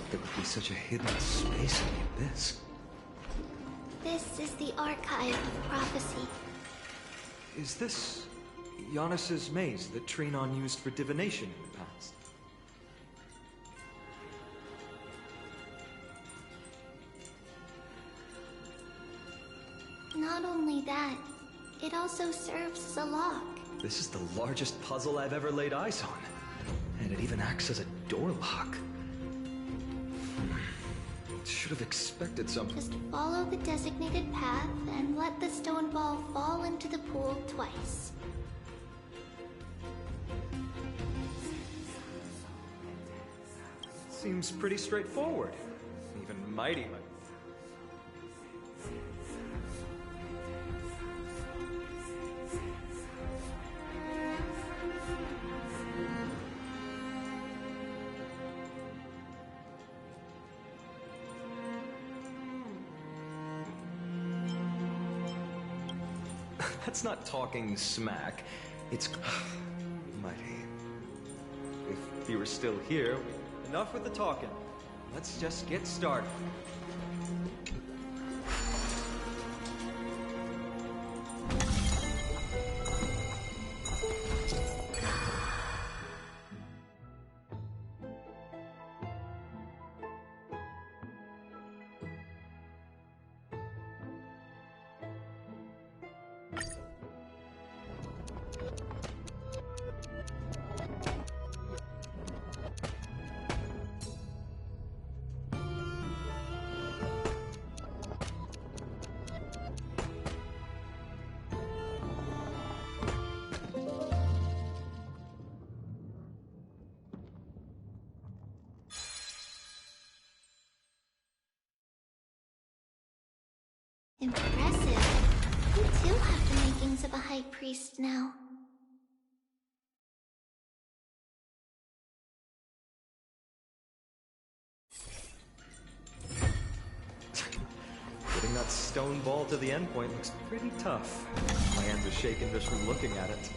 thought there would be such a hidden space in the abyss. This is the archive of prophecy. Is this Giannis's maze that Trinon used for divination in the past? Not only that, it also serves as a lock. This is the largest puzzle I've ever laid eyes on. And it even acts as a door lock. Should have expected something. Just follow the designated path and let the stone ball fall into the pool twice. Seems pretty straightforward. Even mighty. That's not talking smack. It's mighty. If he were still here, enough with the talking. Let's just get started. Impressive. You too have the makings of a high priest now. Getting that stone ball to the endpoint looks pretty tough. My hands are shaking just from looking at it.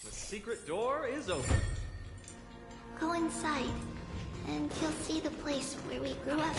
The secret door is open. Go inside, and you'll see the place where we grew up.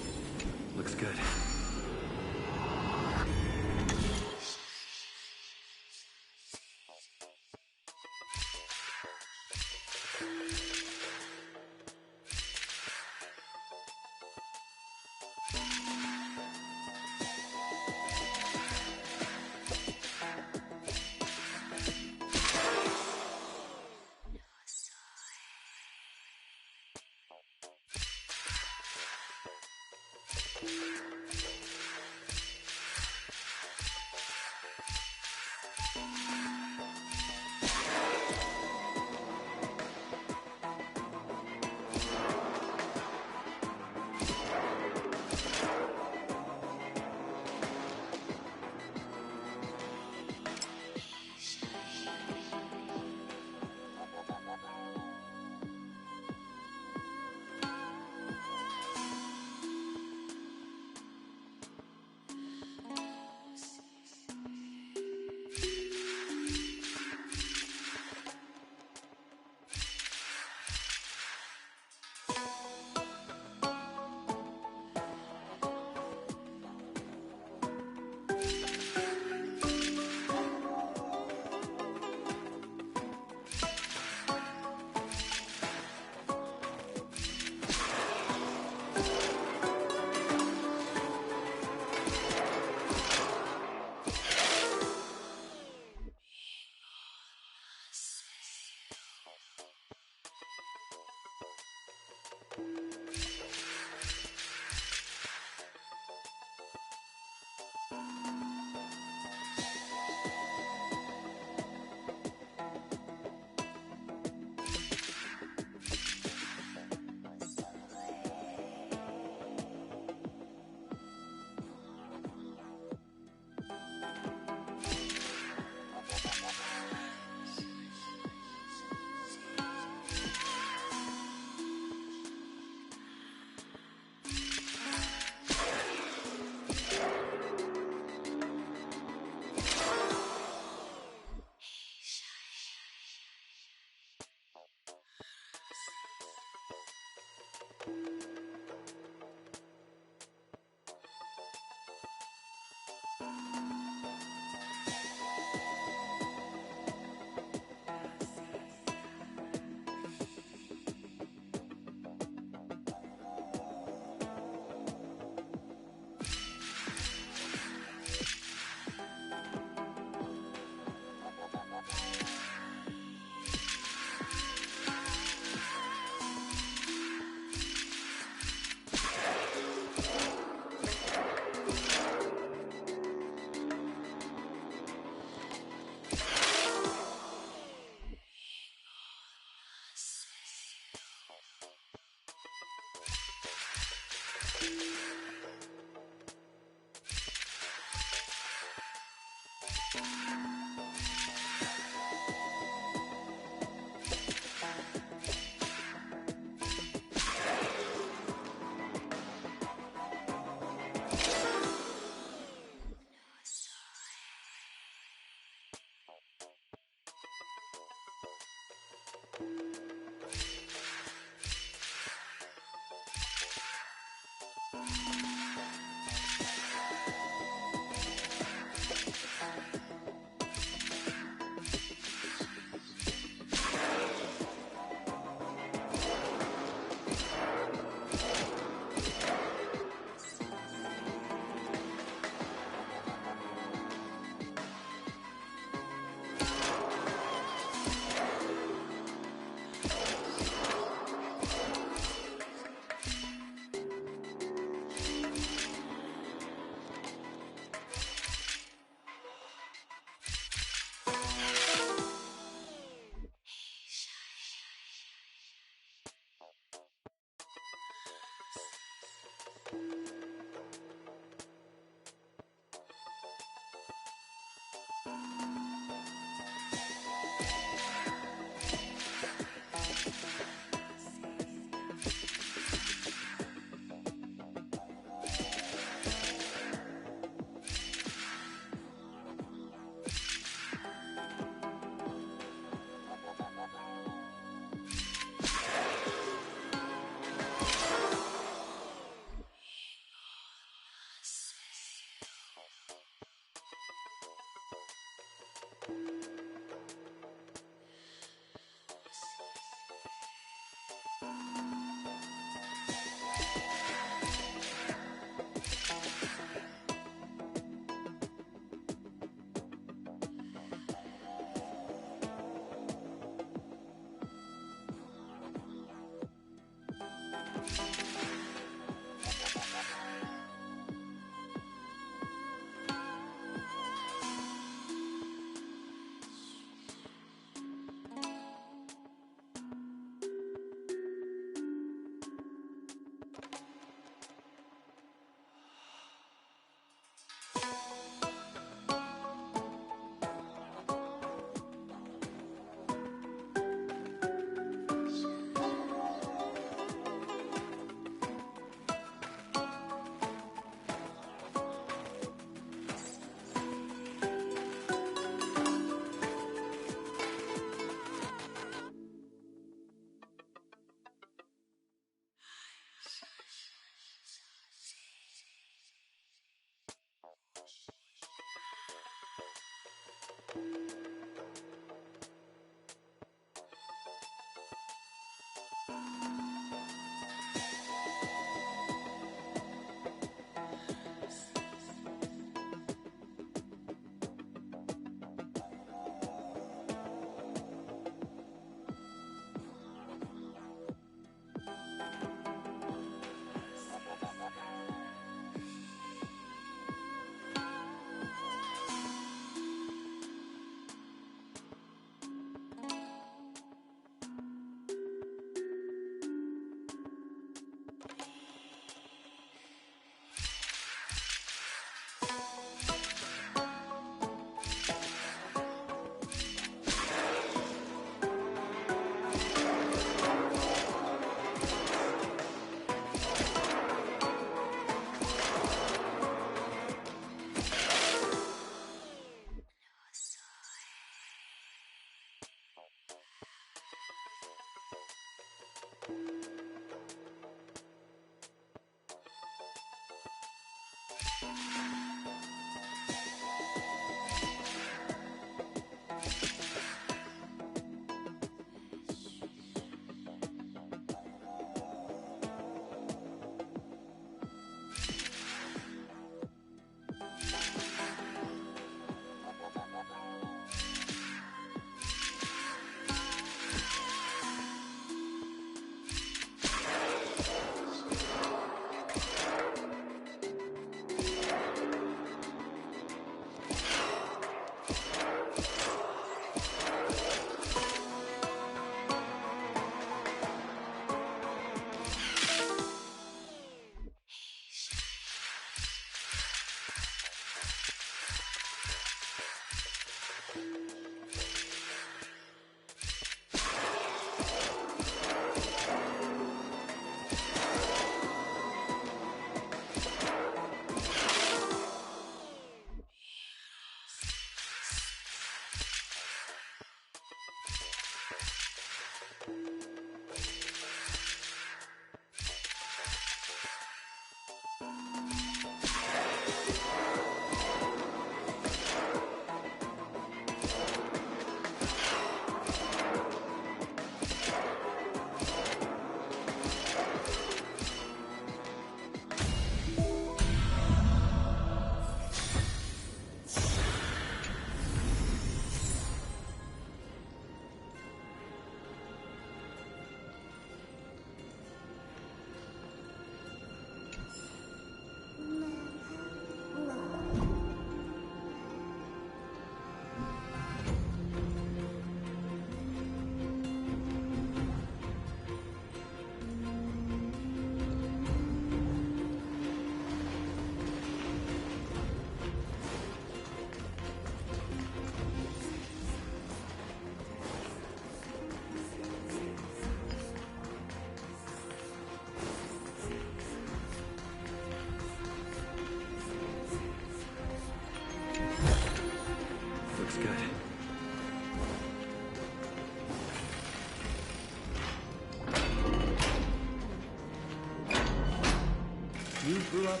grew up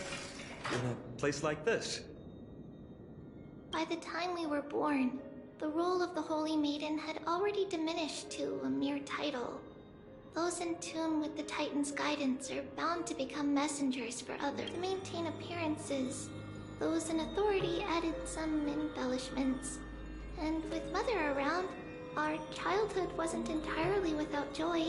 in a place like this. By the time we were born, the role of the Holy Maiden had already diminished to a mere title. Those in tune with the Titan's guidance are bound to become messengers for others to maintain appearances. Those in authority added some embellishments. And with Mother around, our childhood wasn't entirely without joy.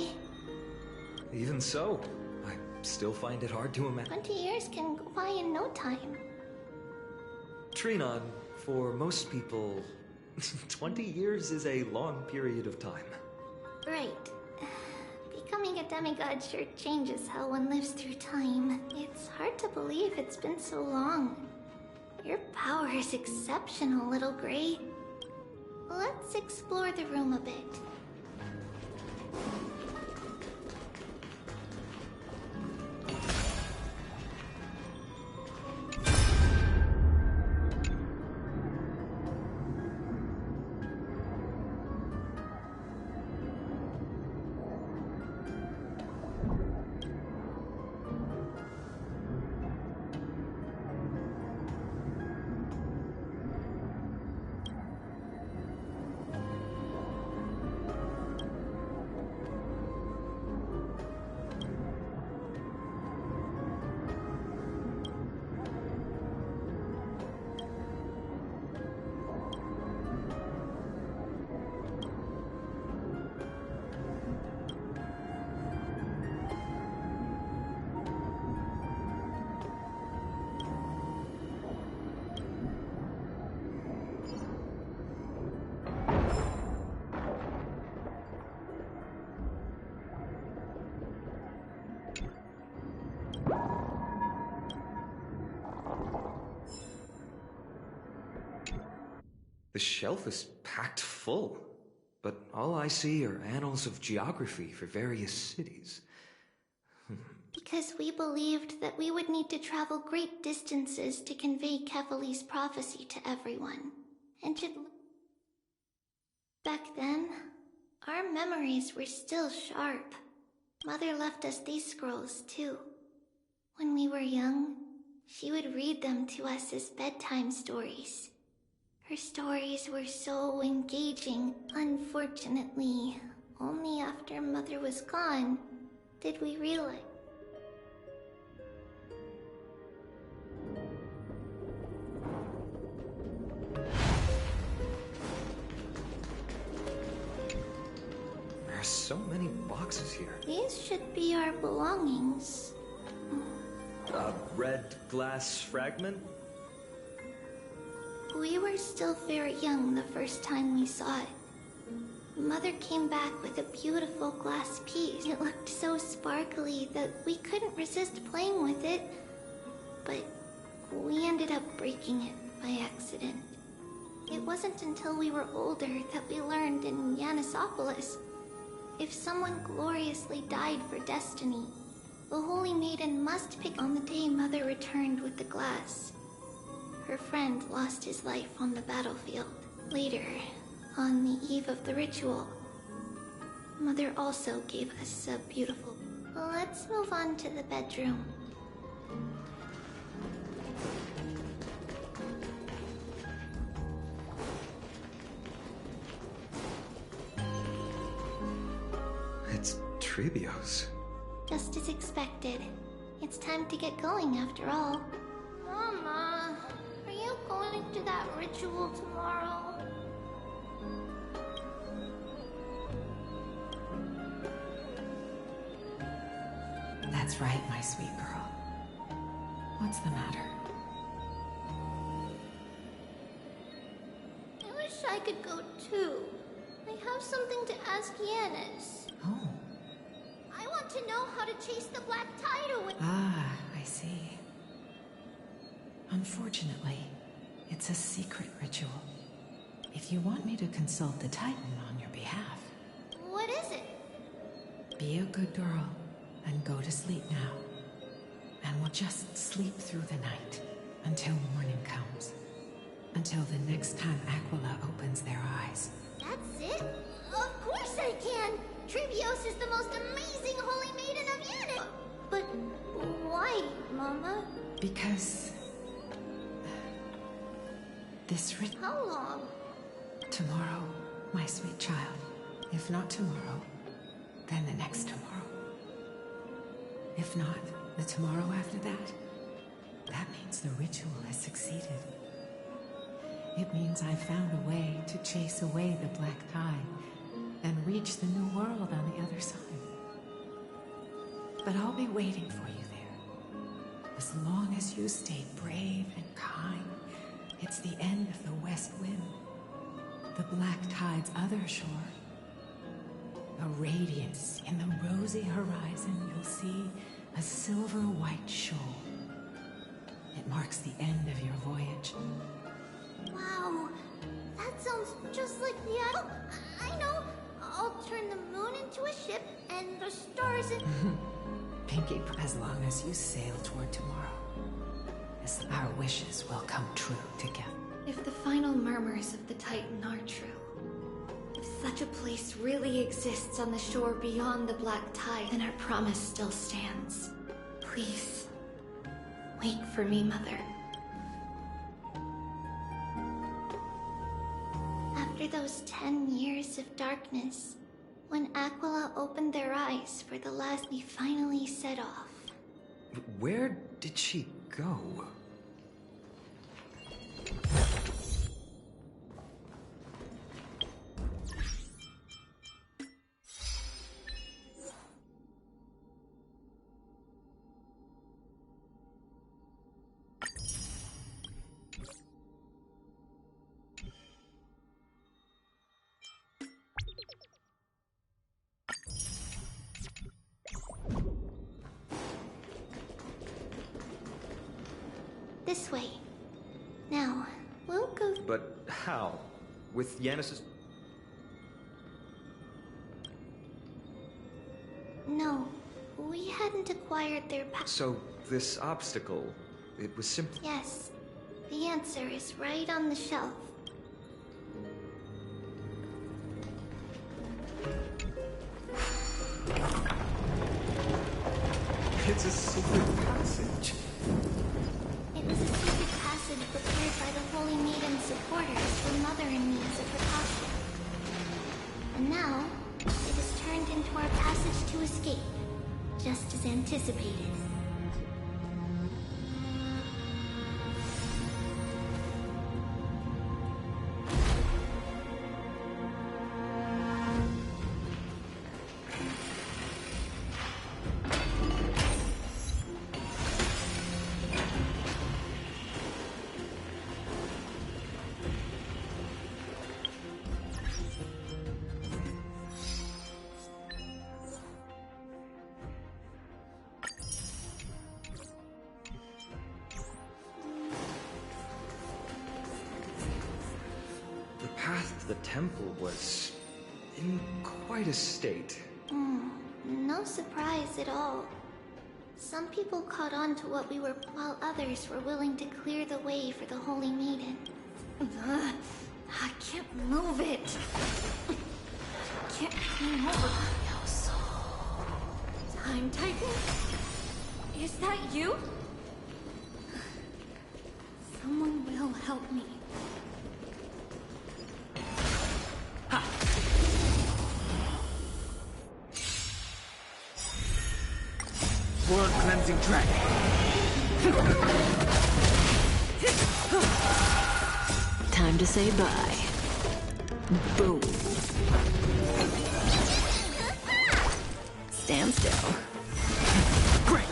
Even so, I still find it hard to imagine. 20 years can go by in no time. Trinon, for most people, 20 years is a long period of time. Right. Becoming a demigod sure changes how one lives through time. It's hard to believe it's been so long. Your power is exceptional, Little Gray. Let's explore the room a bit. The shelf is packed full, but all I see are annals of geography for various cities. Because we believed that we would need to travel great distances to convey Kefali's prophecy to everyone. And back then, our memories were still sharp. Mother left us these scrolls, too. When we were young, she would read them to us as bedtime stories. Her stories were so engaging. Unfortunately, only after Mother was gone did we realize. There are so many boxes here. These should be our belongings. A red glass fragment? We were still very young the first time we saw it. Mother came back with a beautiful glass piece. It looked so sparkly that we couldn't resist playing with it, but we ended up breaking it by accident. It wasn't until we were older that we learned in Yanisopolis, if someone gloriously died for destiny, the Holy Maiden must pick on the day Mother returned with the glass. Her friend lost his life on the battlefield. Later, on the eve of the ritual, Mother also gave us a beautiful... Let's move on to the bedroom. It's Trebios. Just as expected. It's time to get going after all. Mama, are you going to that ritual tomorrow? That's right, my sweet girl. What's the matter? I wish I could go too. I have something to ask Yanis. Oh. I want to know how to chase the black tide away. Ah, I see. Unfortunately, it's a secret ritual. If you want me to consult the Titan on your behalf... What is it? Be a good girl and go to sleep now. And we'll just sleep through the night until morning comes. Until the next time Aquila opens their eyes. That's it? Of course I can! Trebios is the most amazing Holy Maiden of Yanis! But why, Mama? Because this ritual. How long? Tomorrow, my sweet child. If not tomorrow, then the next tomorrow. If not, the tomorrow after that. That means the ritual has succeeded. It means I've found a way to chase away the black tide and reach the new world on the other side. But I'll be waiting for you there. As long as you stay brave and kind, it's the end of the west wind. The black tide's other shore. A radiance in the rosy horizon, you'll see a silver-white shoal. It marks the end of your voyage. Wow, that sounds just like the idol. I know. I'll turn the moon into a ship and the stars in... Pinky, as long as you sail toward tomorrow, as our wishes will come true together. If the final murmurs of the Titan are true, if such a place really exists on the shore beyond the black tide, then our promise still stands. Please, wait for me, Mother. After those 10 years of darkness, when Aquila opened their eyes for the last, we finally set off. Where did she go? This way. Now, we'll go... But how? With Yanis's... No, we hadn't acquired their power. So, this obstacle, it was simply... Yes, the answer is right on the shelf. It's a secret passage. It was a secret passage prepared by the Holy Maiden's supporters for Mother and me as a precaution. And now, it has turned into our passage to escape, just as anticipated. The path to the temple was in quite a state. No surprise at all. Some people caught on to what we were, while others were willing to clear the way for the Holy Maiden. I can't move it. I can't clean over. Time Titan? Is that you? Someone will help me. World cleansing dragon. Time to say bye. Boom. Stand still. Break.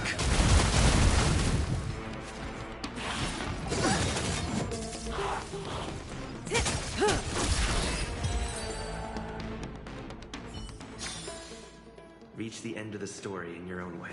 Reach the end of the story in your own way.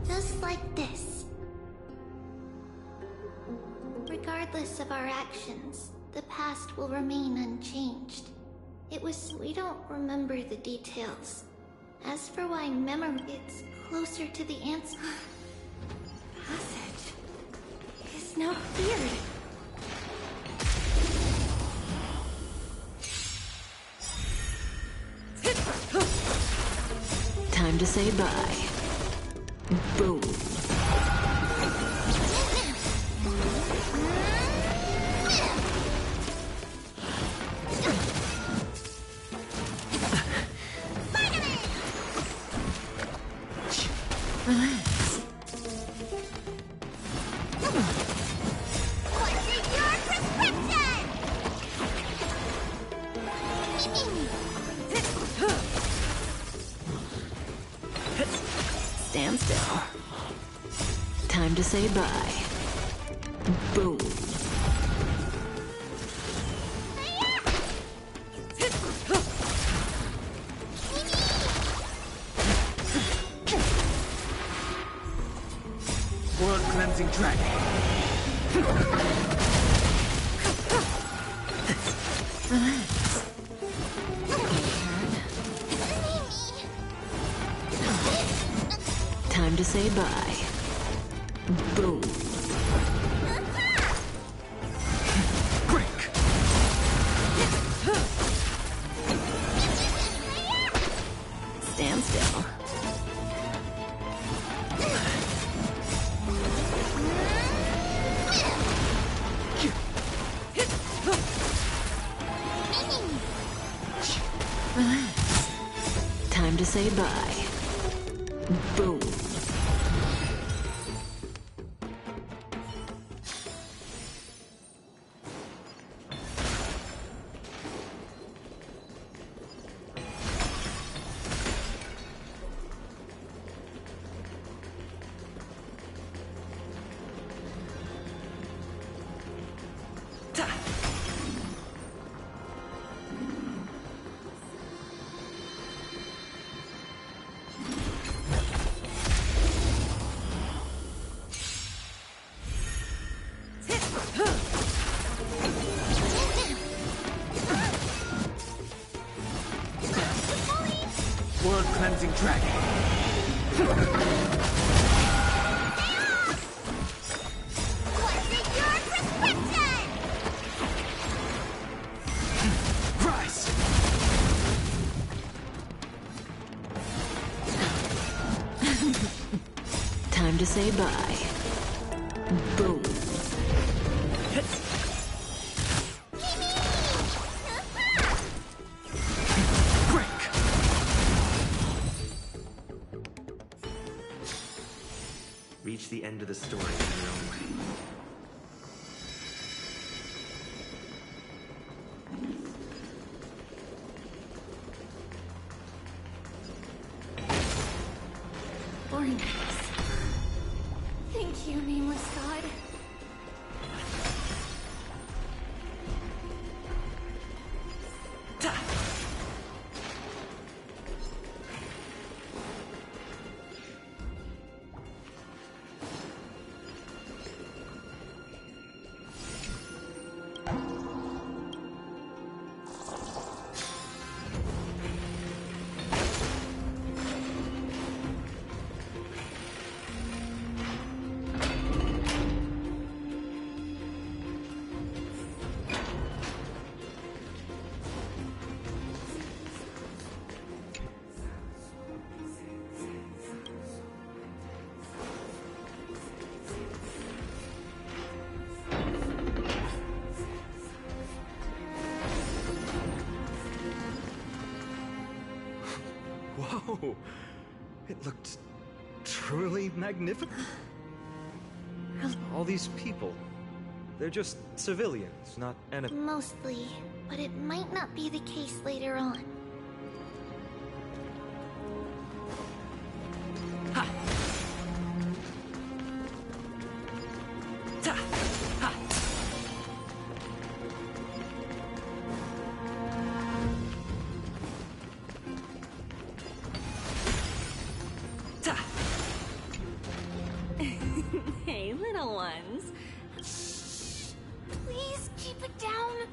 Just like this. Regardless of our actions, the past will remain unchanged. We don't remember the details, As for why memory, it's closer to the answer. Passage is now cleared. Time to say bye. Boom. Stand still. Time to say bye. Boom. World cleansing dragon. Time to say bye. Boom. Break. Stand still. Time to say bye. Boom. World cleansing dragon. Rise. Time to say bye. Boom. Break. Reach the end of the story in your own way. Very nice. Thank you, nameless god. Whoa! It looked truly magnificent. All these people, they're just civilians, not enemies. Mostly, but it might not be the case later on. Hey, little ones. Please keep it down.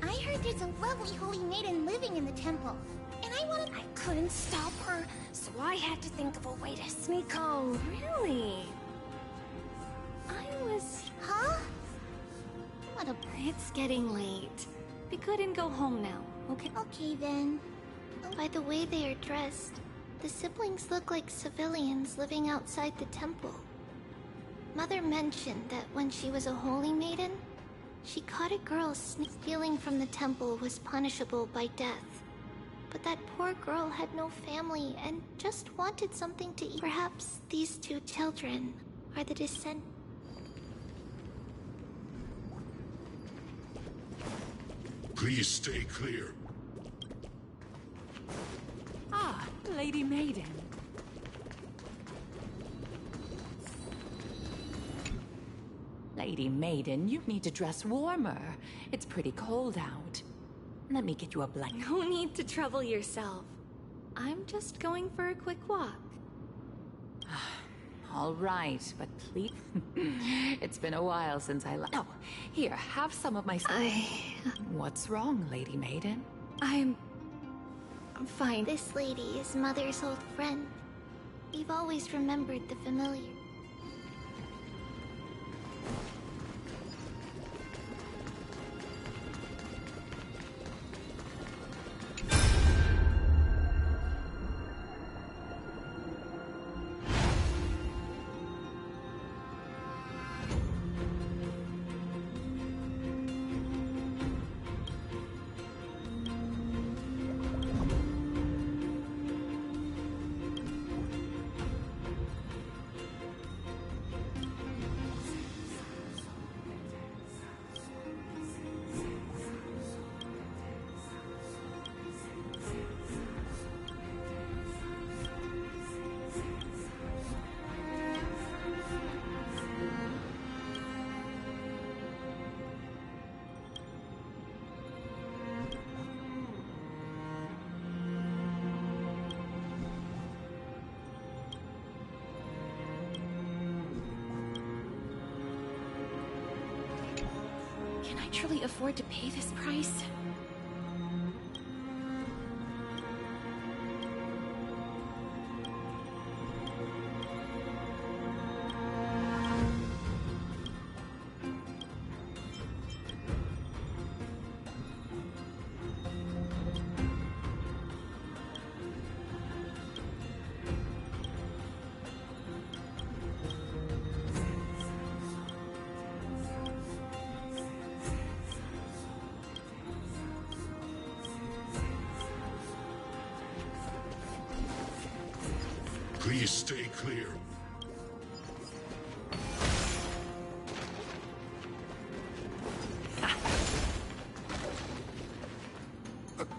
I heard there's a lovely holy maiden living in the temple, and I wanted. I couldn't stop her, so I had to think of a way to sneak. Oh, really? I was... Huh? What a... It's getting late. Be good and go home now, okay? Okay then. By the way they are dressed, the siblings look like civilians living outside the temple. Mother mentioned that when she was a holy maiden, she caught a girl stealing from the temple was punishable by death. But that poor girl had no family and just wanted something to eat. Perhaps these two children are the descendants. Please stay clear. Ah, Lady Maiden. Lady Maiden, you need to dress warmer. It's pretty cold out. Let me get you a blanket. No need to trouble yourself. I'm just going for a quick walk. All right, but please... It's been a while since I left. Oh, here, have some of my... What's wrong, Lady Maiden? I'm fine. This lady is Mother's old friend. We've always remembered the familiar. Can I truly afford to pay this price? Please stay clear.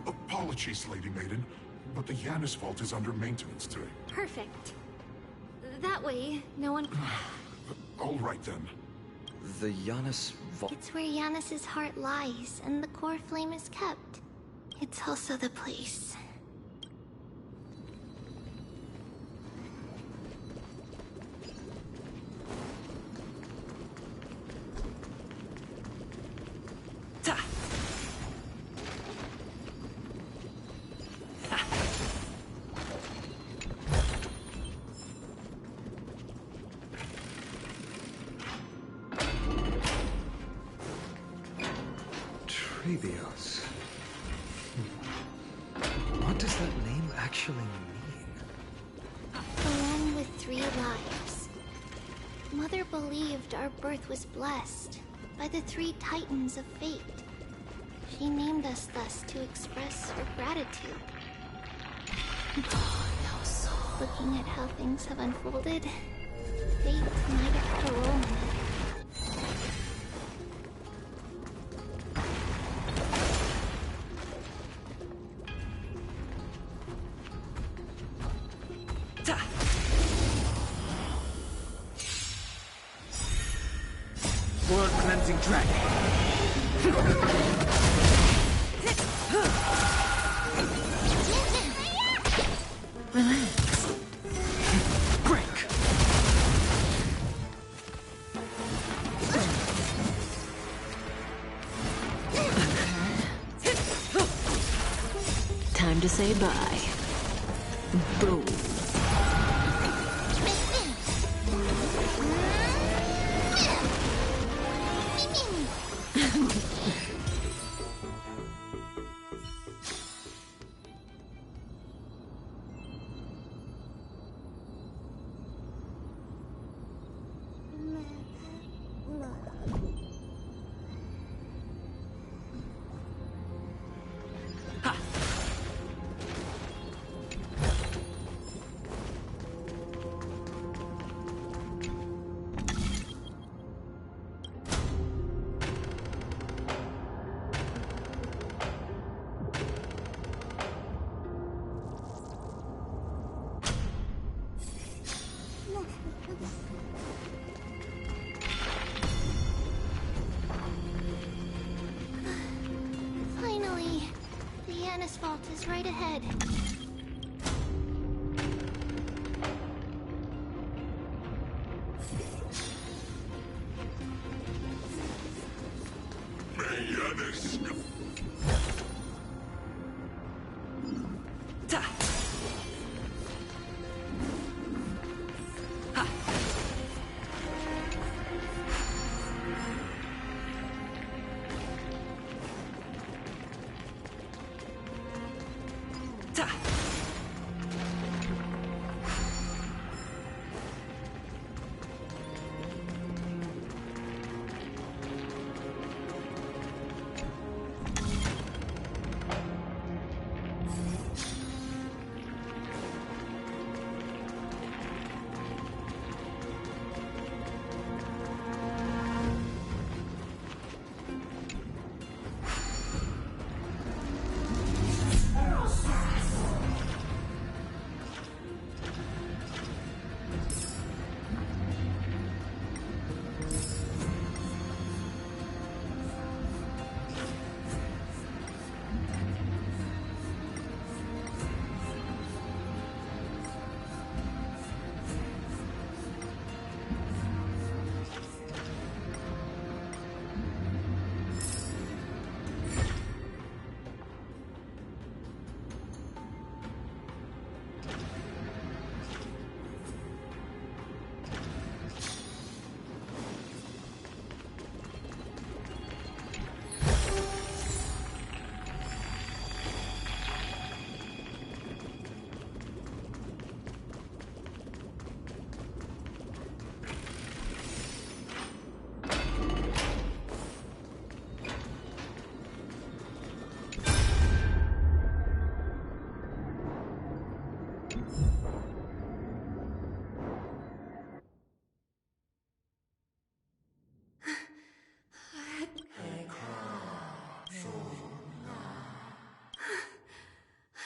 Apologies, Lady Maiden, but the Yanis vault is under maintenance today. Perfect. That way, no one... All right then. The Janus vault. It's where Yanis's heart lies and the core flame is kept. It's also the place. Trebios. What does that name actually mean? The one with 3 lives. Mother believed our birth was blessed by the 3 titans of fate. She named us thus to express her gratitude. No soul. Looking at how things have unfolded, fate might have had a role in it. World cleansing dragon. Relax. Break. Time to say bye. Boom. Finally, the Yanis Vault is right ahead.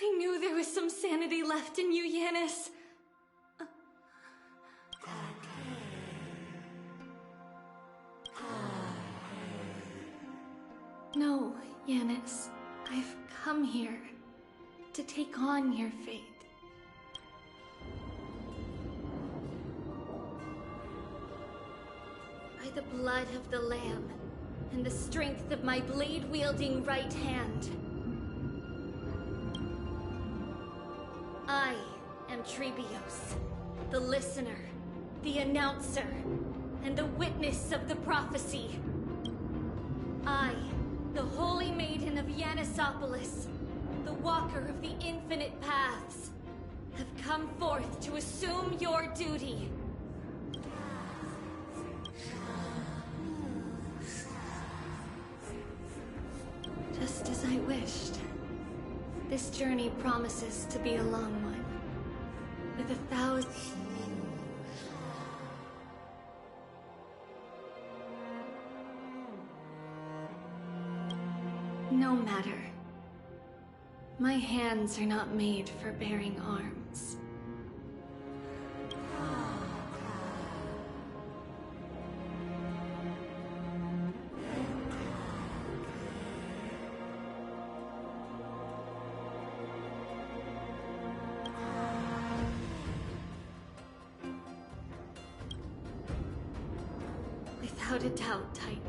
I knew there was some sanity left in you, Yanis. No, Yanis. I've come here to take on your fate. By the blood of the Lamb and the strength of my blade-wielding right hand, I am Trebios, the listener, the announcer, and the witness of the prophecy. I, the Holy Maiden of Yanisopolis, the Walker of the Infinite Paths, have come forth to assume your duty. Just as I wished. This journey promises to be a long one, with 1,000... No matter. My hands are not made for bearing arms. Without a doubt, Titan.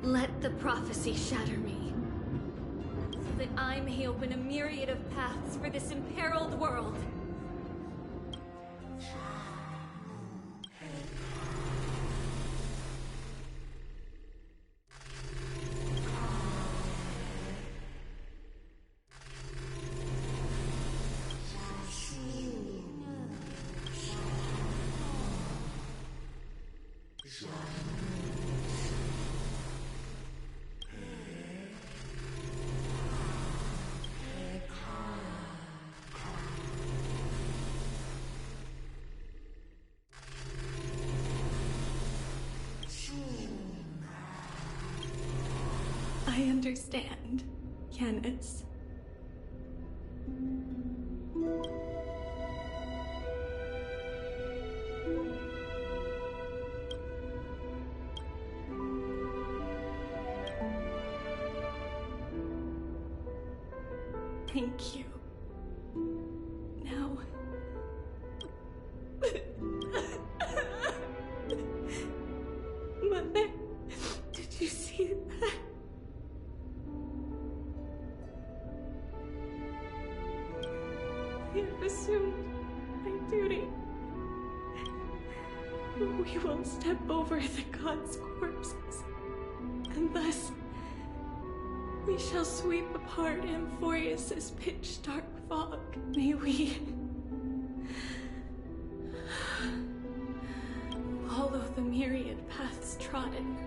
Let the prophecy shatter me. that I may open a myriad of paths for this imperiled world. I understand, Yanis. Thank you. Now... Mother, did you see that? I have assumed my duty. We will step over the gods' corpses, and thus we shall sweep apart Amphorius's pitch-dark fog. May we follow the myriad paths trodden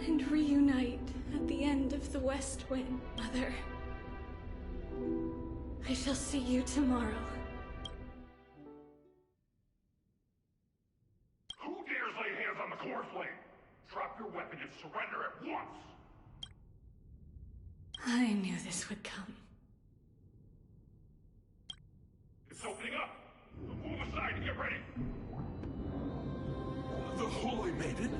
and reunite at the end of the West Wind. Mother, I shall see you tomorrow. Who dares lay hands on the core flame? Drop your weapon and surrender at once! I knew this would come. It's opening up! Move aside and get ready! The Holy Maiden?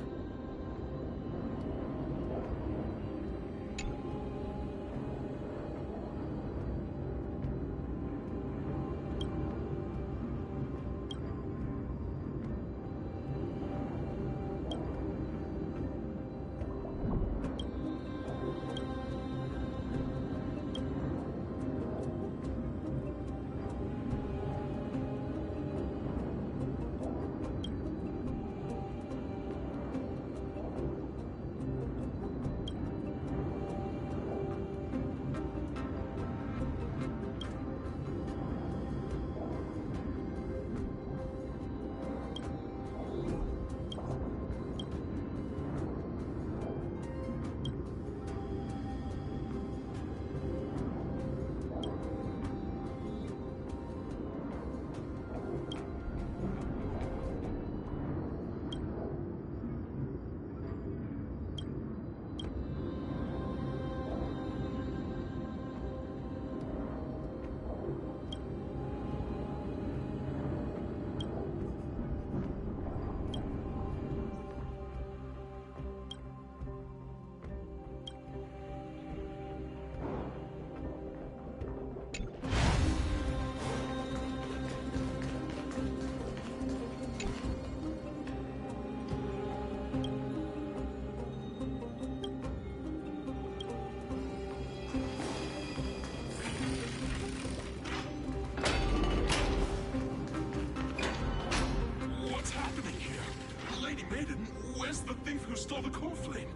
Stole the core flame.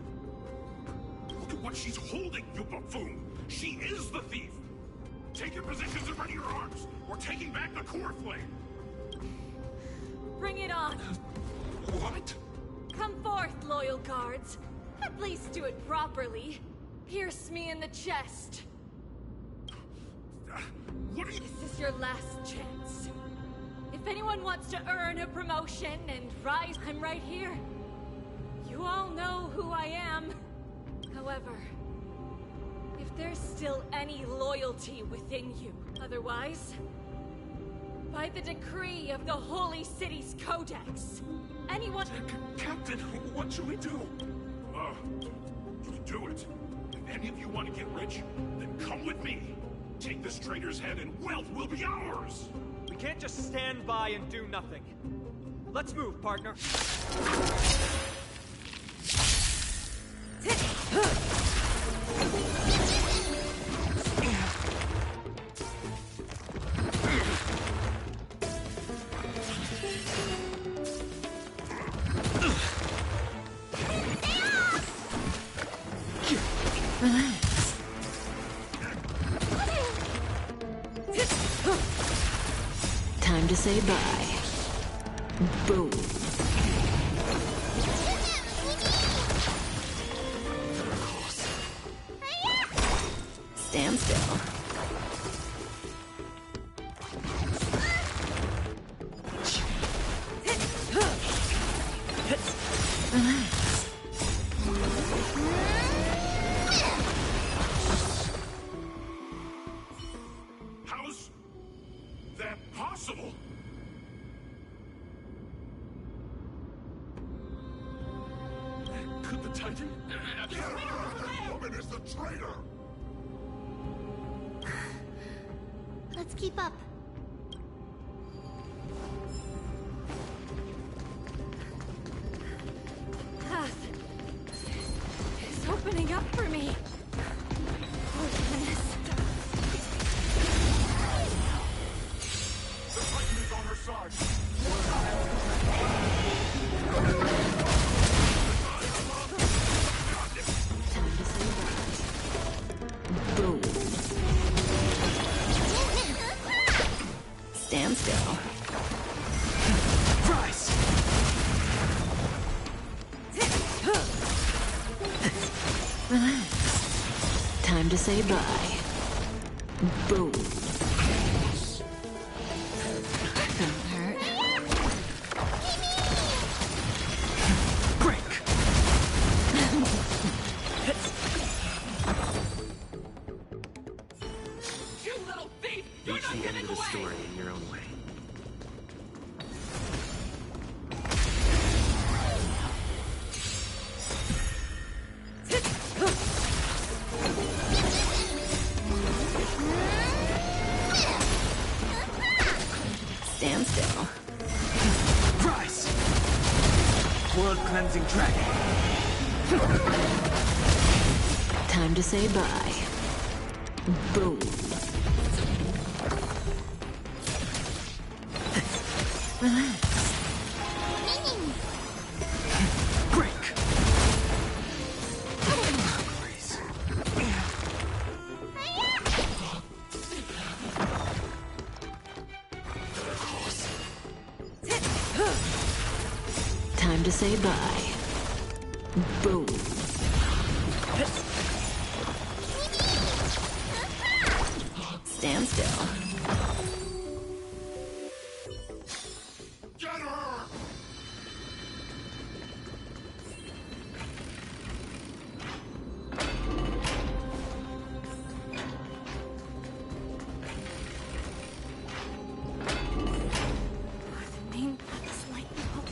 Look at what she's holding, you buffoon. She is the thief. Take your positions and ready your arms. We're taking back the core flame. Bring it on. What? Come forth, loyal guards. At least do it properly. Pierce me in the chest. What are you... This is your last chance. If anyone wants to earn a promotion and rise, I'm right here. You all know who I am. However, if there's still any loyalty within you, otherwise, by the decree of the Holy City's Codex, anyone... Captain, what should we do? Do it. If any of you want to get rich, then come with me. Take this traitor's head and wealth will be ours. We can't just stand by and do nothing. Let's move, partner. Time to say bye. Boom. Stand still. How's that possible? Could the Titan? That woman is the traitor! Let's keep up. Path is opening up for me. Oh, goodness. The Titan is on her side. Time to say bye. Boom. Stand still. Rise! Relax. Time to say bye. Boom. Don't hurt. Break! You little thief! Reach the end of the story in your own way. Stand still. Rise! World cleansing dragon. Time to say bye. Boom. Relax. Break! Time to say bye. Boom. Stand still. Get her! The main path is lightning bolt.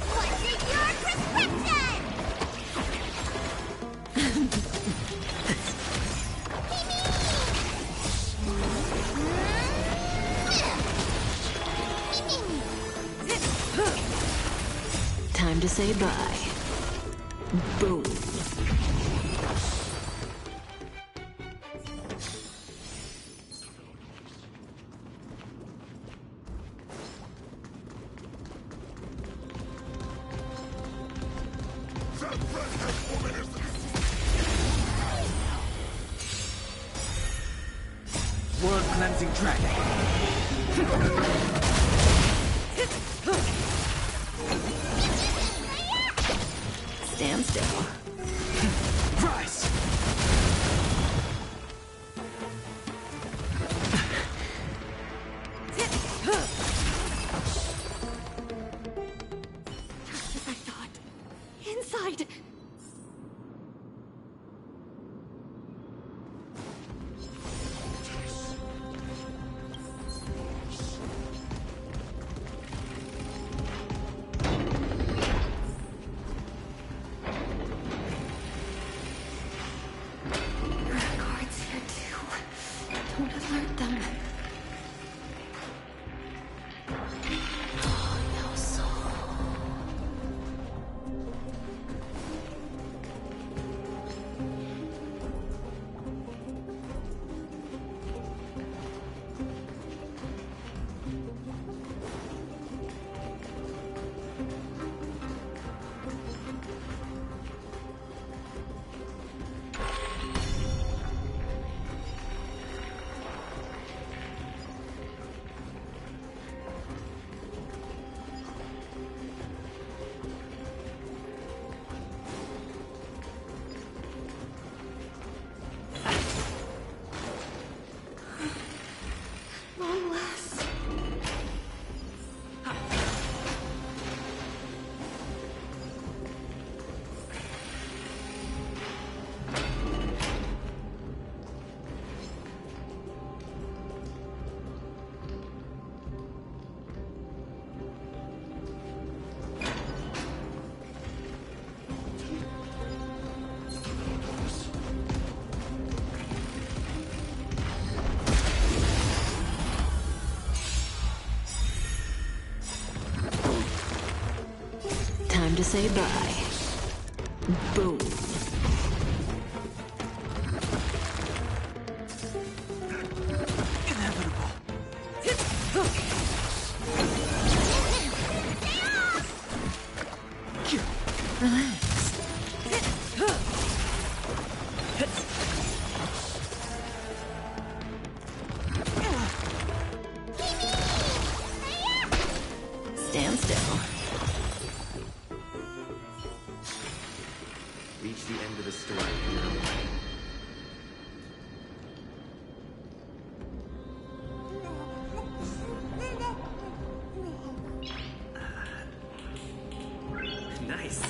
What's in your prescription? Time to say bye. Boom. That redhead woman is the... World cleansing dragon. Stand still. Rise! Just as I thought. Inside. Guards here too. Don't alert them. say bye. Boom. Inevitable. Stand still. Reach the end of the story. Nice.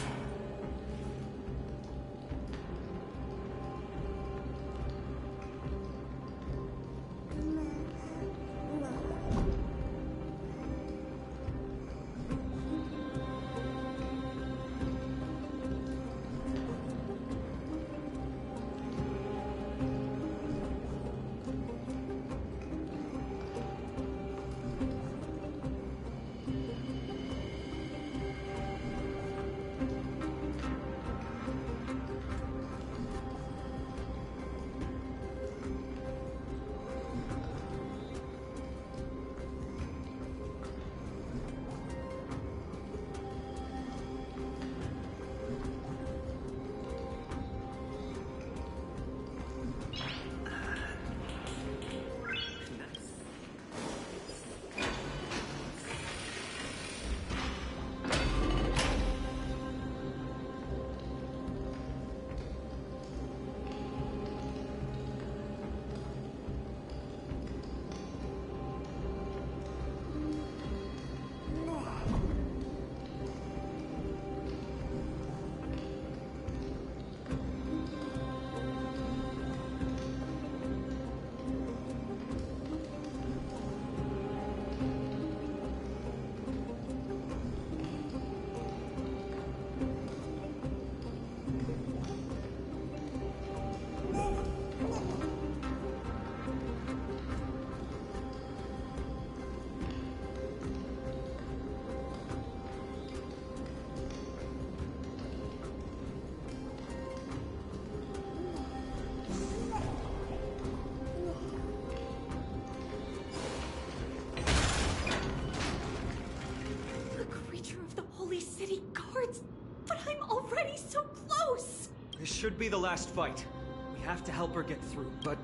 This should be the last fight. We have to help her get through. But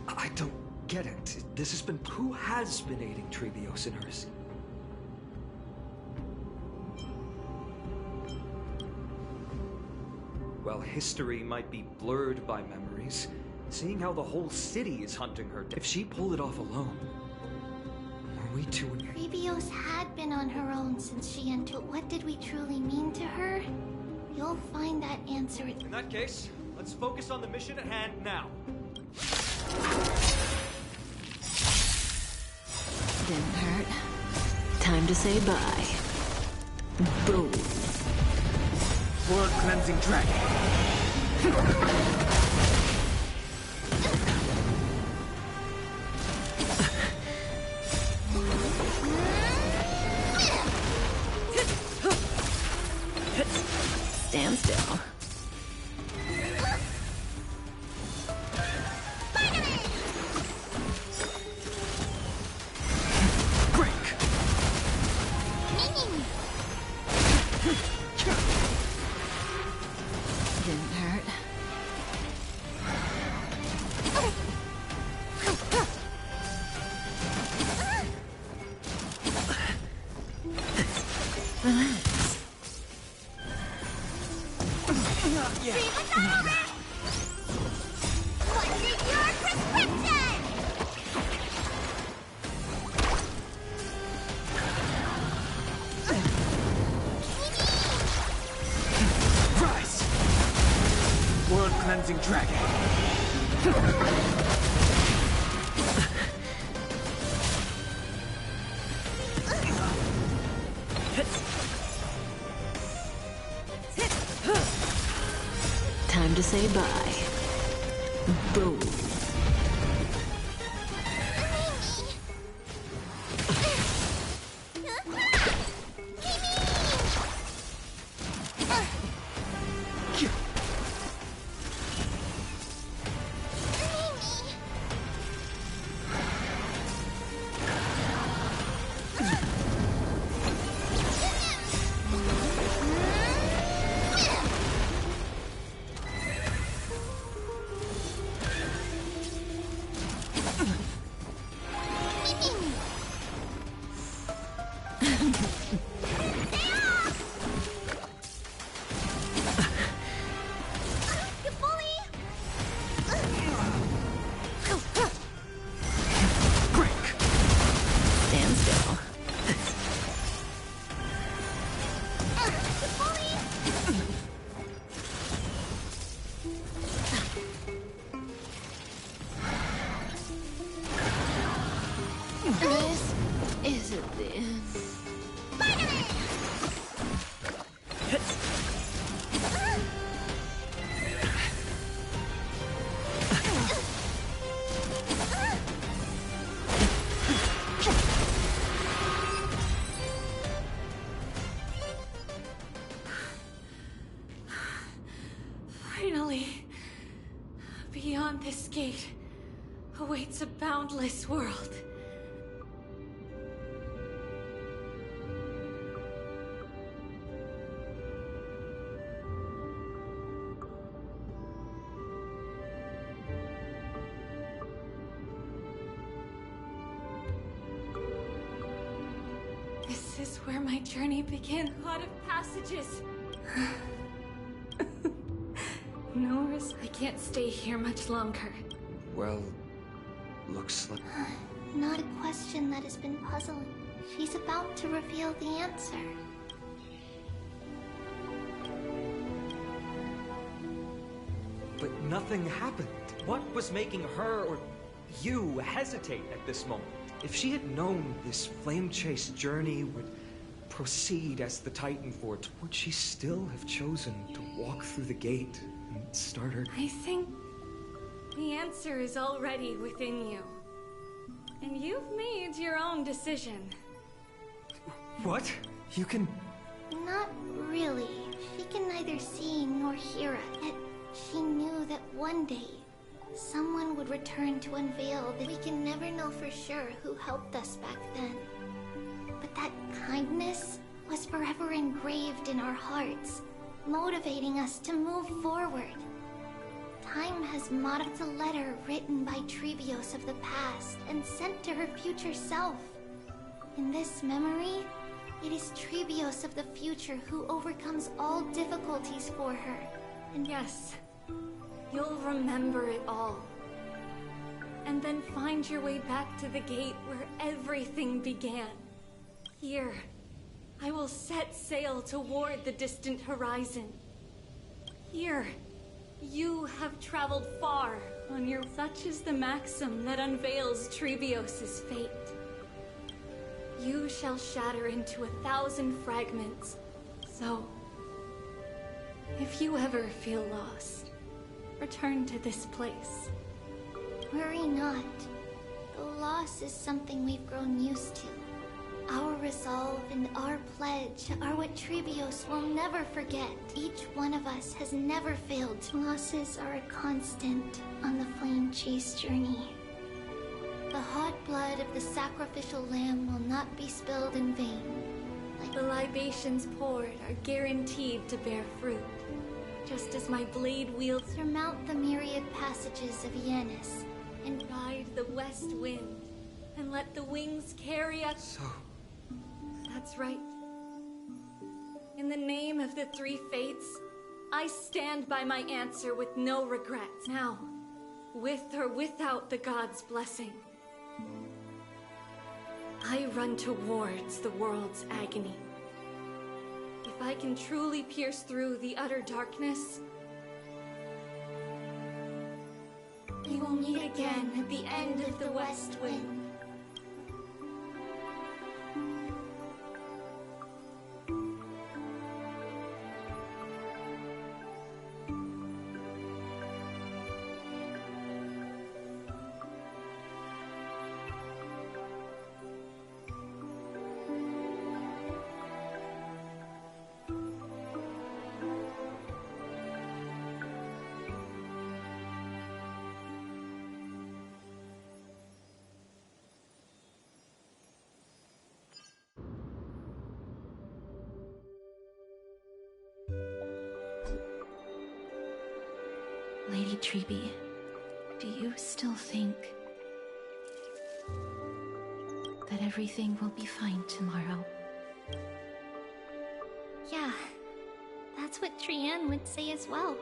I don't get it. This has been... Who has been aiding Trebios in hers? Well, history might be blurred by memories. Seeing how the whole city is hunting her, if she pulled it off alone, are we too... Trebios had been on her own since she entered. What did we truly mean to her? You'll find that answer. In that case, let's focus on the mission at hand now. Didn't hurt. Time to say bye. Boom. World cleansing dragon. Stand still. Break. Didn't hurt. Relax. Not yet. What's in your prescription? Rise. World cleansing dragon. Time to say bye. Boom. Beyond this gate awaits a boundless world. This is where my journey begins. A lot of passages. Norris, I can't stay here much longer. Well, looks like... Not a question that has been puzzling. She's about to reveal the answer. But nothing happened. What was making her or you hesitate at this moment? If she had known this flame-chased journey would proceed as the Titan Forge, would she still have chosen to walk through the gate and start her... I think the answer is already within you. And you've made your own decision. What? You can... Not really. She can neither see nor hear it. Yet she knew that one day, someone would return to unveil that we can never know for sure who helped us back then. But that kindness was forever engraved in our hearts, motivating us to move forward. Time has modeled a letter written by Trebios of the past and sent to her future self. In this memory, it is Trebios of the future who overcomes all difficulties for her. And yes, you'll remember it all. And then find your way back to the gate where everything began. Here, I will set sail toward the distant horizon. Here, you have traveled far on your... Such is the maxim that unveils Trebios' fate. You shall shatter into 1,000 fragments. So, if you ever feel lost, return to this place. Worry not. The loss is something we've grown used to. Our resolve and our pledge are what Trebios will never forget. Each one of us has never failed. Losses are a constant on the flame chase journey. The hot blood of the sacrificial lamb will not be spilled in vain. Like the libations poured are guaranteed to bear fruit, just as my blade wields surmount the myriad passages of Yanis and ride the west wind, and let the wings carry us. So... That's right. In the name of the three fates, I stand by my answer with no regrets. Now, with or without the god's blessing, I run towards the world's agony. If I can truly pierce through the utter darkness, we will meet again at the end of the west wind. Lady Trebi, do you still think that everything will be fine tomorrow? Yeah, that's what Trianne would say as well.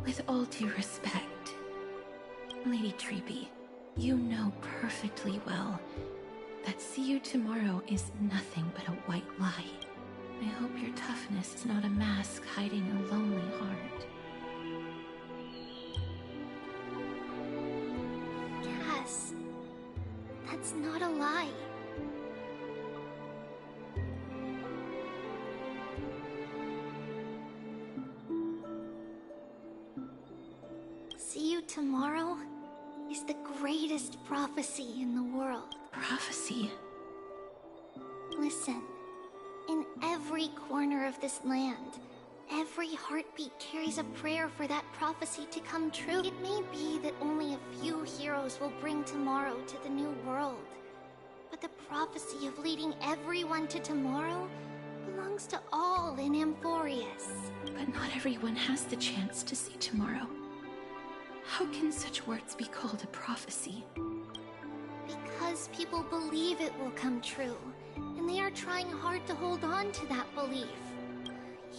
With all due respect, Lady Trebi, you know perfectly well that see you tomorrow is nothing but a white lie. I hope your toughness is not a mask hiding a lonely heart. Cass, that's not a lie. See you tomorrow is the greatest prophecy in the world. Prophecy? Listen. In every corner of this land, every heartbeat carries a prayer for that prophecy to come true. It may be that only a few heroes will bring tomorrow to the new world. But the prophecy of leading everyone to tomorrow belongs to all in Amphorius. But not everyone has the chance to see tomorrow. How can such words be called a prophecy? Because people believe it will come true, and they are trying hard to hold on to that belief.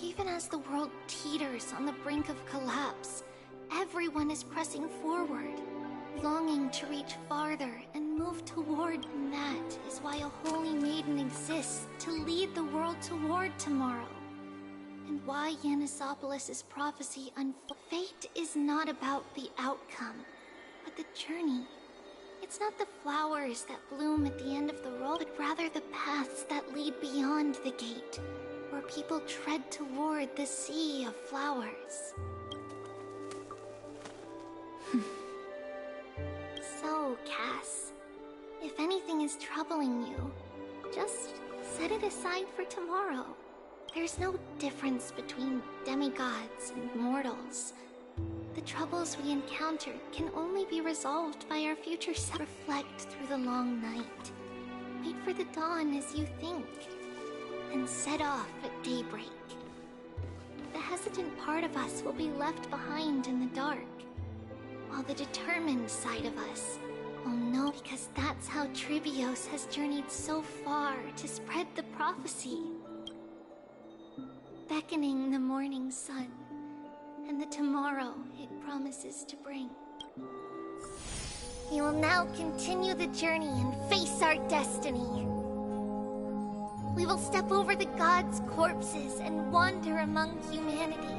Even as the world teeters on the brink of collapse, everyone is pressing forward, longing to reach farther and move toward. And that is why a holy maiden exists to lead the world toward tomorrow. And why Yanisopoulos' prophecy unfolds. Fate is not about the outcome, but the journey. It's not the flowers that bloom at the end of the road, but rather the paths that lead beyond the gate, where people tread toward the sea of flowers. So, Cass, if anything is troubling you, just set it aside for tomorrow. There's no difference between demigods and mortals. The troubles we encounter can only be resolved by our future self. Reflect through the long night. Wait for the dawn as you think, and set off at daybreak. The hesitant part of us will be left behind in the dark, while the determined side of us will know, because that's how Tribios has journeyed so far to spread the prophecy. Beckoning the morning sun, and the tomorrow it promises to bring. We will now continue the journey and face our destiny. We will step over the gods' corpses and wander among humanity,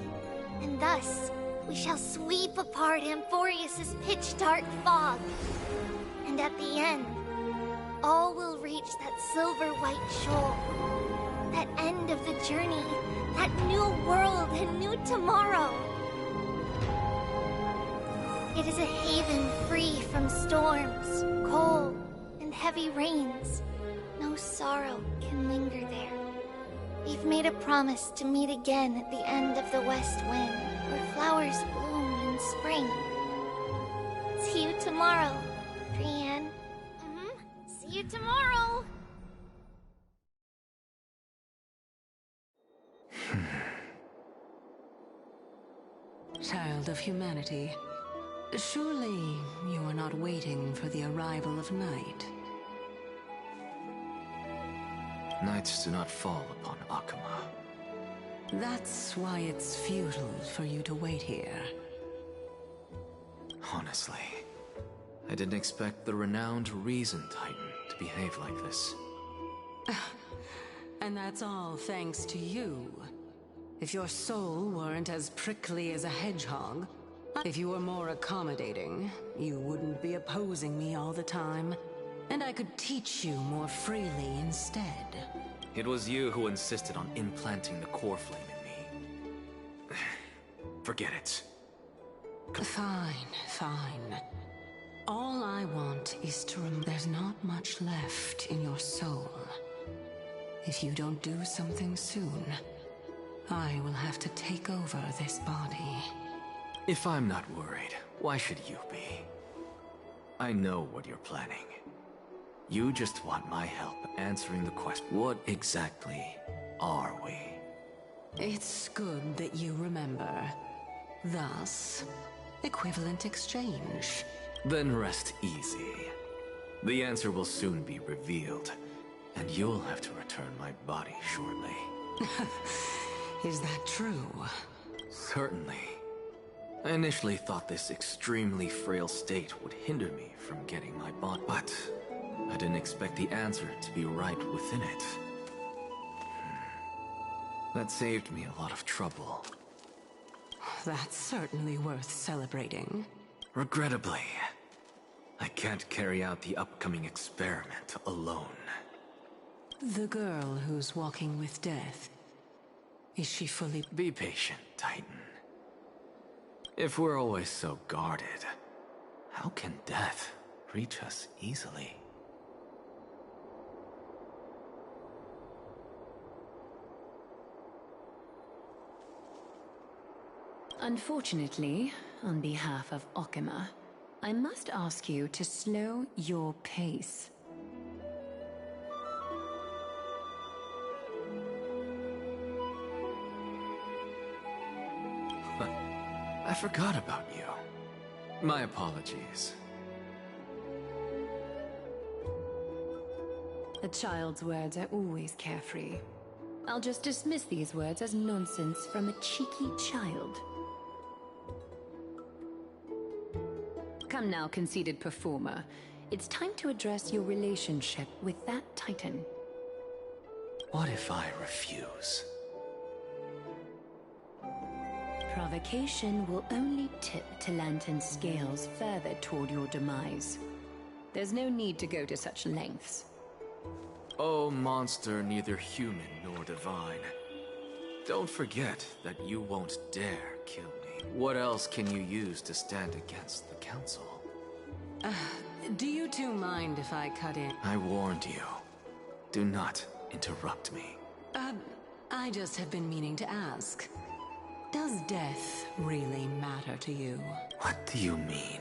and thus we shall sweep apart Amphorius' pitch-dark fog. And at the end, all will reach that silver-white shoal, that end of the journey, that new world and new tomorrow. It is a haven free from storms, cold, and heavy rains. No sorrow can linger there. We've made a promise to meet again at the end of the West Wind, where flowers bloom in spring. See you tomorrow, Brienne. See you tomorrow! Child of humanity, surely you are not waiting for the arrival of night. Nights do not fall upon Akuma. That's why it's futile for you to wait here. Honestly, I didn't expect the renowned Reason Titan to behave like this. And that's all thanks to you. If your soul weren't as prickly as a hedgehog, if you were more accommodating, you wouldn't be opposing me all the time, and I could teach you more freely instead. It was you who insisted on implanting the core flame in me. Forget it. Fine, fine. All I want is to remember there's not much left in your soul. If you don't do something soon, I will have to take over this body. If I'm not worried, why should you be? I know what you're planning. You just want my help answering the question. What exactly are we? It's good that you remember. Thus, equivalent exchange. Then rest easy. The answer will soon be revealed, and you'll have to return my body shortly. Is that true? Certainly. I initially thought this extremely frail state would hinder me from getting my body, but I didn't expect the answer to be right within it. That saved me a lot of trouble. That's certainly worth celebrating. Regrettably, I can't carry out the upcoming experiment alone. The girl who's walking with death, is she fully... Be patient, Titan. If we're always so guarded, how can death reach us easily? Unfortunately, on behalf of Okima, I must ask you to slow your pace. I forgot about you. My apologies. A child's words are always carefree. I'll just dismiss these words as nonsense from a cheeky child. Come now, conceited performer. It's time to address your relationship with that Titan. What if I refuse? Provocation will only tip Talantan's scales further toward your demise. There's no need to go to such lengths. Oh, monster neither human nor divine. Don't forget that you won't dare kill me. What else can you use to stand against the Council? Do you two mind if I cut in? I warned you. Do not interrupt me. I just have been meaning to ask. Does death really matter to you? What do you mean?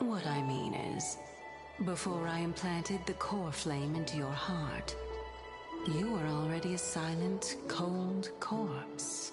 What I mean is, before I implanted the core flame into your heart, you were already a silent, cold corpse.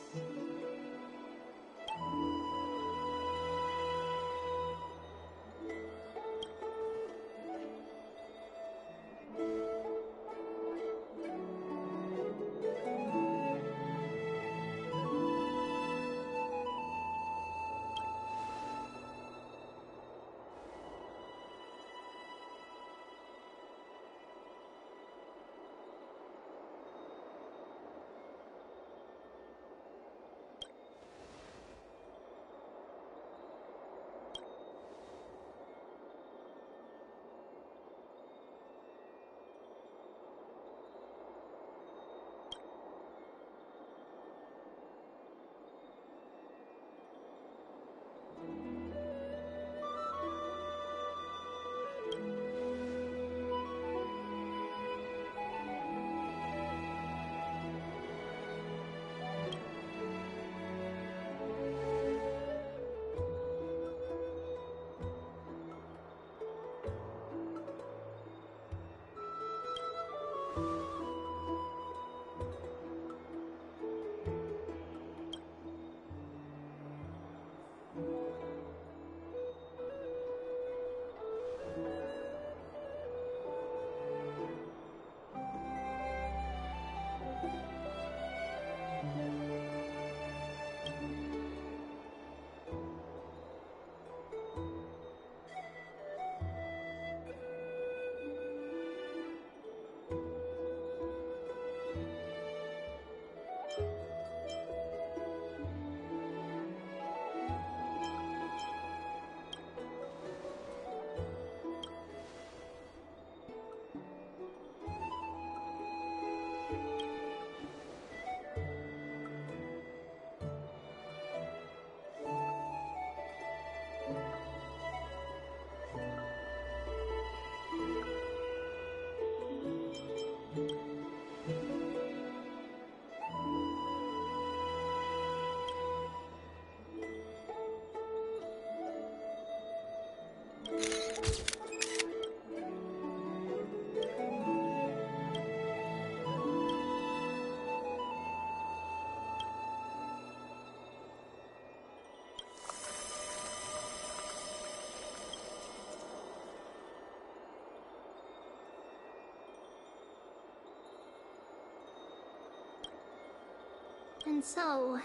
And so,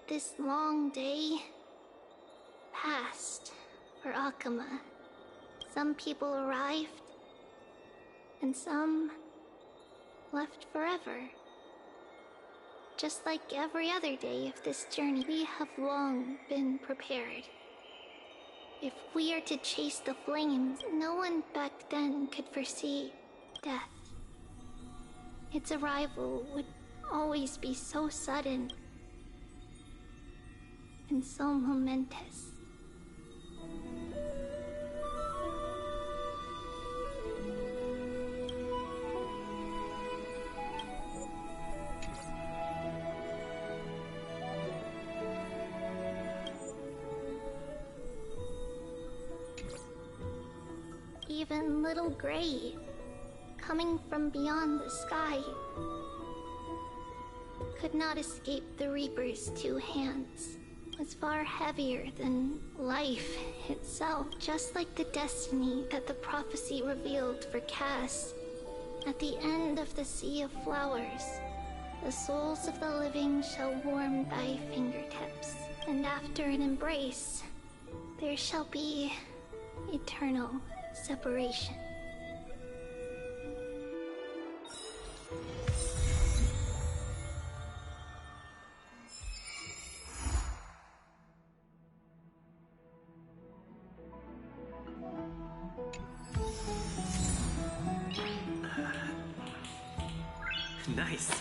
this long day passed for Akama. Some people arrived, and some left forever. Just like every other day of this journey, we have long been prepared. If we are to chase the flames, no one back then could foresee death. Its arrival would always be so sudden and so momentous. even little gray, coming from beyond the sky, could not escape the Reaper's two hands. Was far heavier than life itself, just like the destiny that the prophecy revealed for Cass. At the end of the Sea of Flowers, the souls of the living shall warm thy fingertips, and after an embrace, there shall be eternal separation. Nice.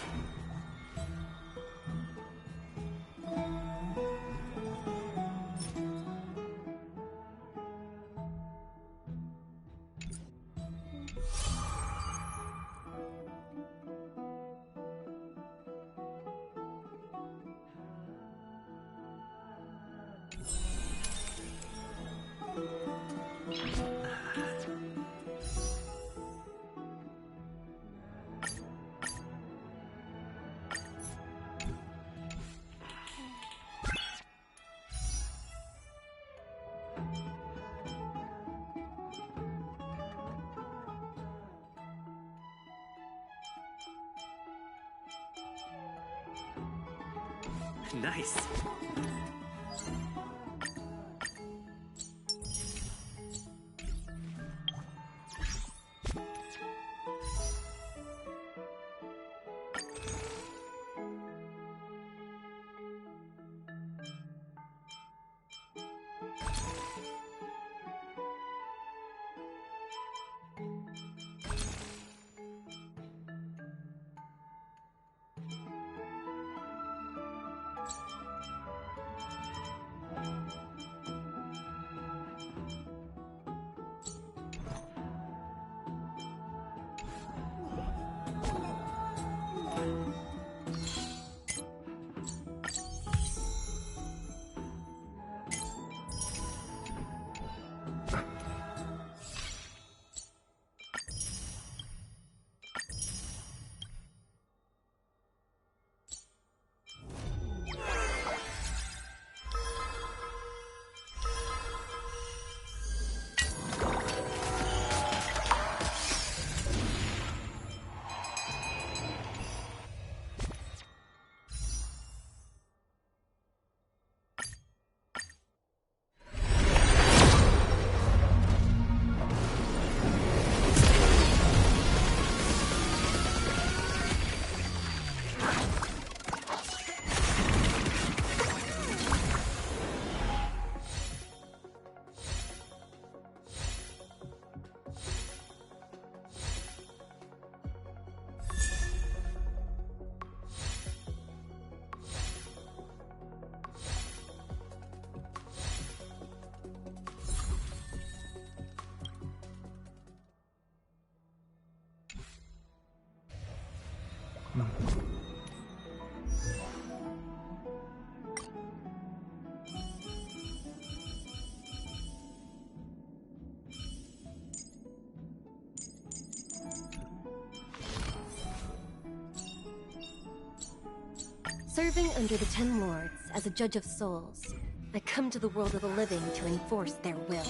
Nice. Serving under the Ten Lords as a judge of souls, I come to the world of the living to enforce their will.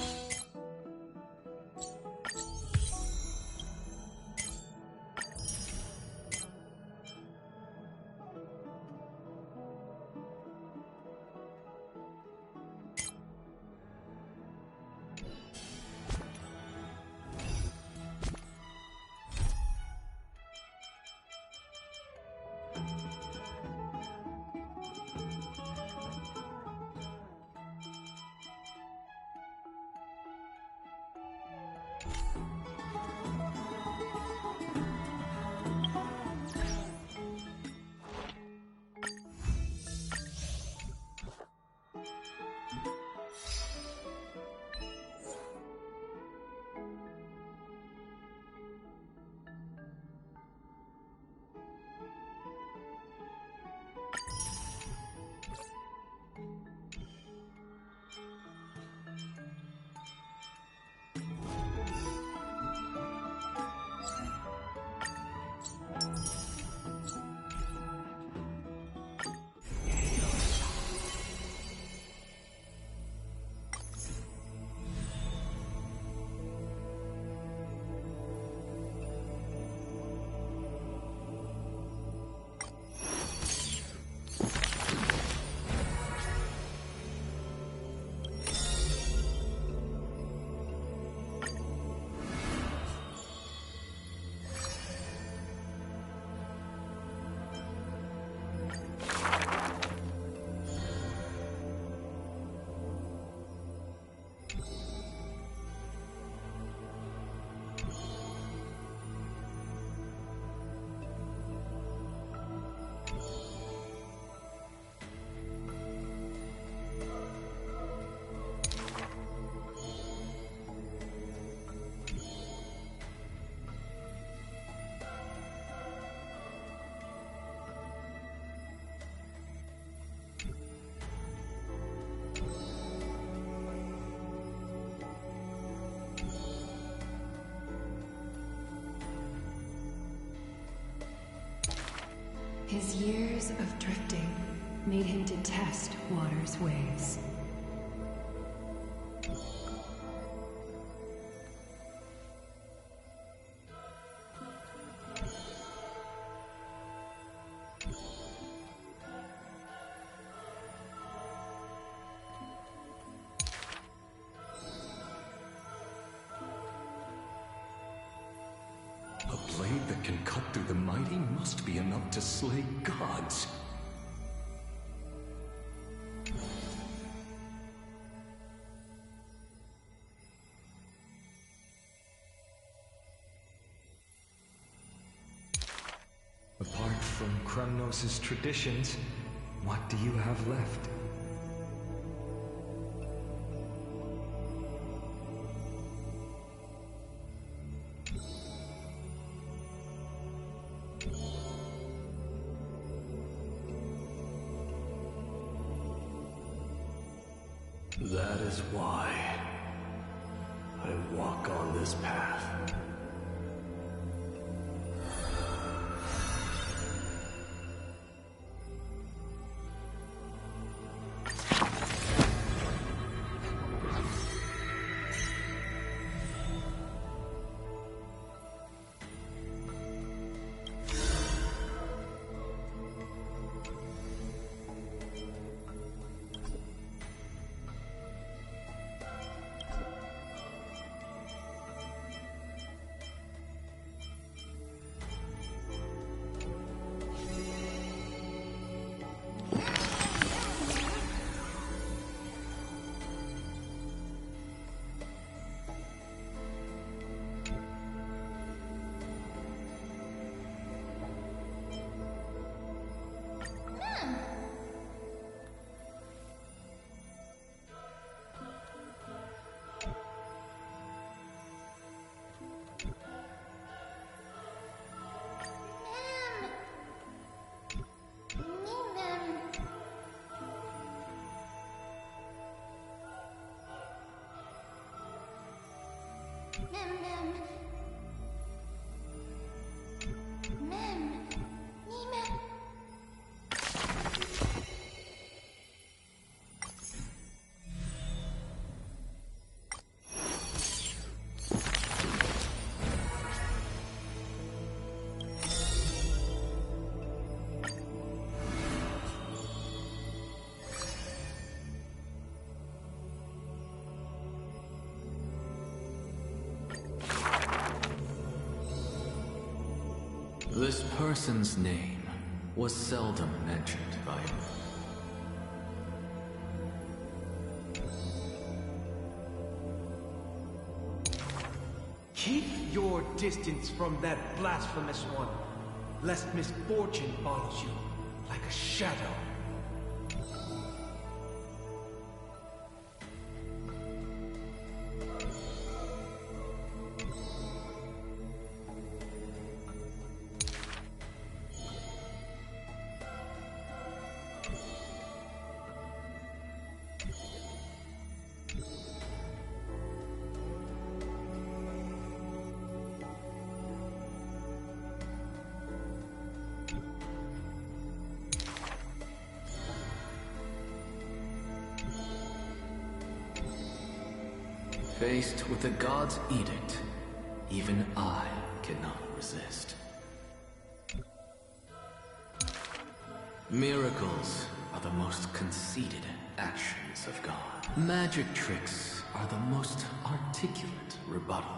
His years of drifting made him detest water's ways. A blade that can cut through the mighty must be enough to slay gods. Apart from Kremnos' traditions, what do you have left? That is why I walk on this path. This person's name was seldom mentioned by him. Keep your distance from that blasphemous one, lest misfortune follows you like a shadow. Faced with the god's edict, even I cannot resist. Miracles are the most conceited actions of God. Magic tricks are the most articulate rebuttal.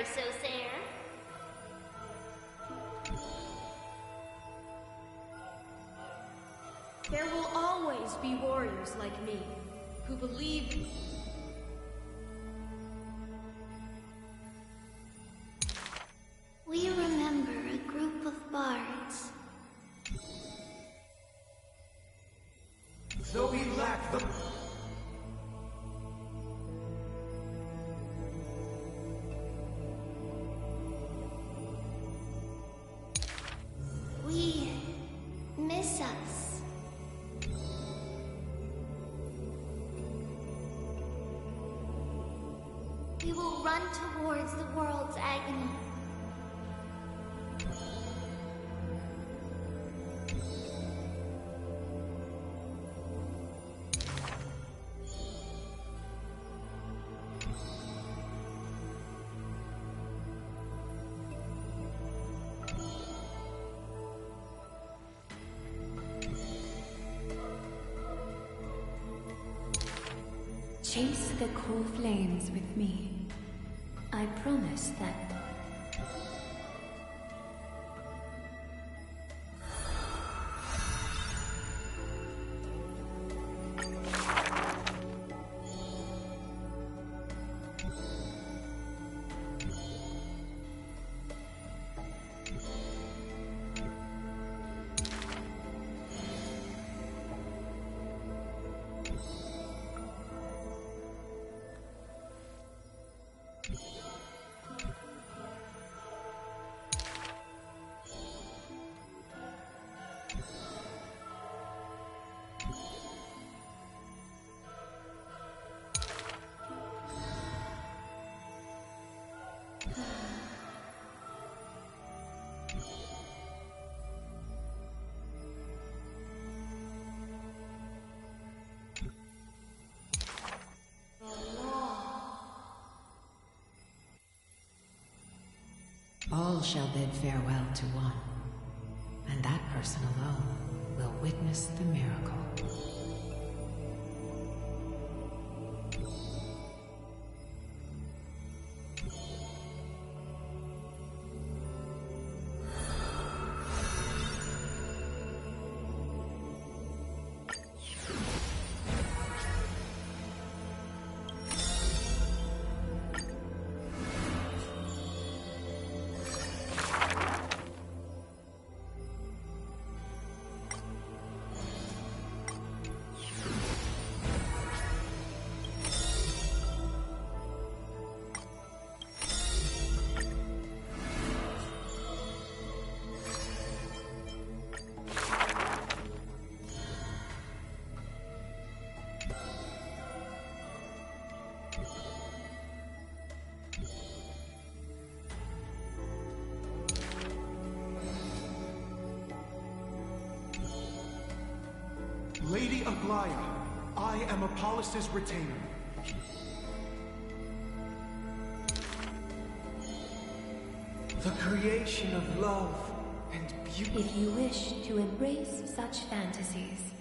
so, sir. There will always be warriors like me, who believe... We remember a group of bards. Though we lack them. We miss us. We will run towards the world's agony. Chase the cool flames with me. I promise that... All shall bid farewell to one, and that person alone will witness the miracle. Lady Aglaya, I am Apollos' retainer. The creation of love and beauty. If you wish to embrace such fantasies,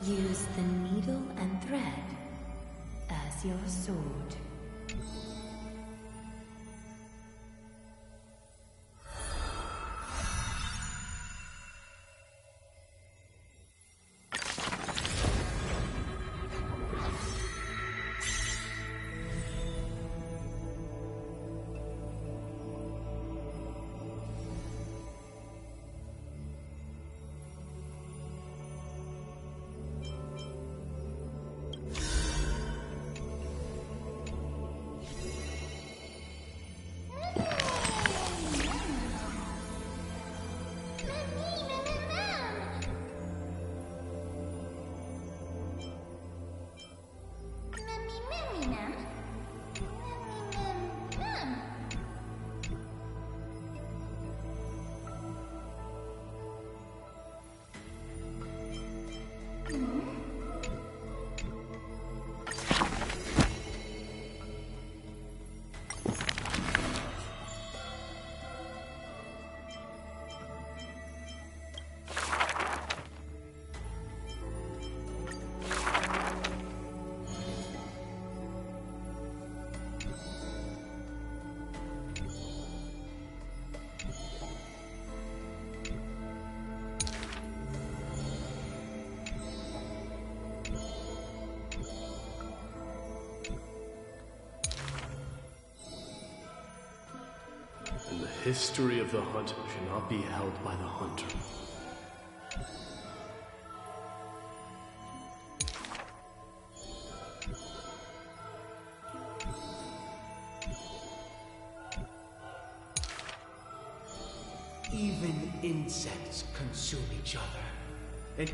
use the needle and thread as your sword. The history of the hunt should not be held by the hunter. Even insects consume each other. And